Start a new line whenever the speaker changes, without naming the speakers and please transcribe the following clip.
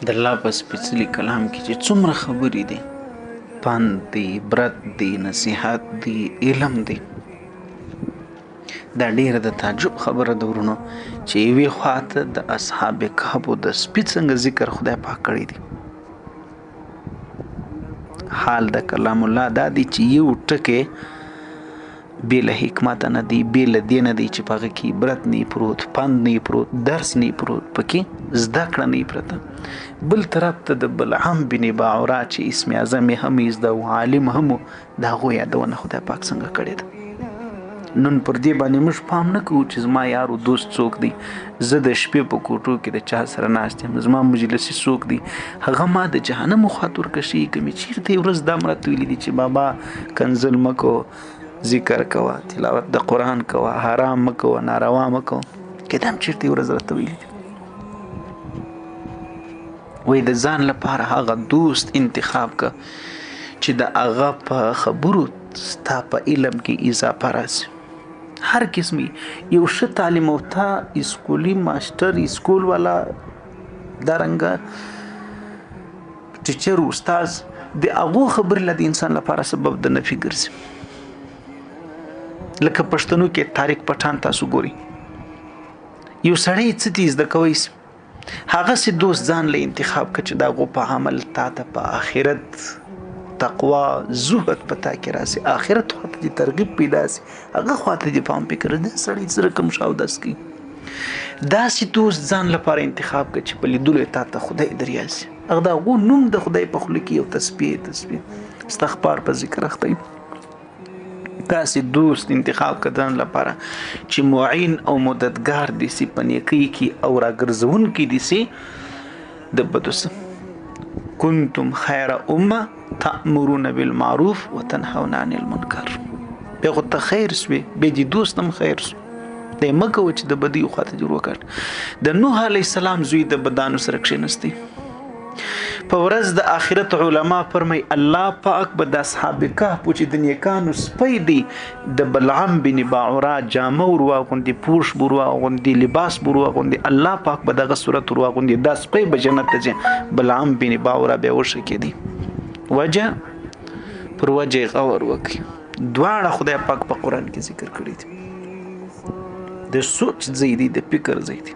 د الله په سپېڅلي کلام کې چې څومره خبرې دي، پند دی، عبرت دی، نصیحت دی، علم دی، دا ډیره د تعجب خبره ده ورونو چې یوې خواته د اصحاب کهفو د سپي څنګه ذکر خدای پاک کړی دی. حال د کلام الله دا دی چې یو ټکی بې له حکمت نه دی، بې له دې نه دی چې په هغه کې عبرت نه پروت، پند نه پروت، درس نه پروت، پکې زده کړه نه پرته. بل طرف ته د بلعام بن باعوره چې اسم اعظم یې هم زده و، عالم هم و، د هغو یادونه خدای پاک څنګه کړې ده. نن پر دې باندې موږ پام نه کوو چې زما یار و دوست څوک دی، زه د شپې په کوټو کې د چا سره ناست یم، زما مجلسي څوک دی، هغه ما د جهنم خواته ورکشي کوي. چېرته یې ورځ دا مې راته ویلي دي چې بابا کنځل مه کوه، ذکر کوه، تلاوت د قرآن کوه، حرام مه کوه، ناروا مه کوه. که دا هم چېرته یې ورځ راته ویلي دي. وایي د ځان لپاره هغه دوست انتخاب که چې د هغه په خبرو ستا په علم کې اضافه راسي. هر قسمي یو ښه تعلیم یافته اسکولي ماسټر اسکول والا دارنګه ټیچر استاد د هغو خبرې له د انسان لپاره سبب د نفي ګرځي. لکه پښتنو کې طارق پټان تاسو ګوري، یو سړی څه دي زده کوي، هغسې دوست ځان له انتخاب که چې د هغو په عمل تا ته په آخرت تقوا زهد په تا کې راسي، آخرت خواته دې ترغیب پیدا سي، هغه خواته دې پام فکر دا سړی څه رقم شاودس کوي. داسې دوست ځان لپاره انتخاب که چې په لیدلو یې تا ته خدای در یاد سي، هغه د هغو نوم د خدای په خوله کې یو تسبیح استغفار په ذکر اخته وي. داسې دوست انتخاب که ځان لپاره چې معین او مددګار دي سي، په نیکۍ کې او راګرځونکي دي سي د بدو څه. کنتم خیر امه تأمرون بالمعروف وتنهون عن المنکر. بیا خو ته خیر سوې، بیا دې دوست هم خیر سو. دی مه کوه چې د بدیو خواته جوړ وکړ. د نوح علیه السلام زوی د بدانو سره کښېنستی. په ورځ د آخرت علما فرمای الله پاک به د اصحاب کهف چې د نیکانو سپی دی د بلعام بن باعوره جامه ور واغوندي، پوش ور واغوندي، لباس ور واغوندي، الله پاک به دغه صورت ور واغوندي، دا سپی به جنت ته ځي. بلعام بن باعوره بیا وشکېدی. وجه پر وجه غور وکړي. دواړه خدای پاک په قرآن کې ذکر کړي دي. د سوچ ځای دی، د فکر ځای دی.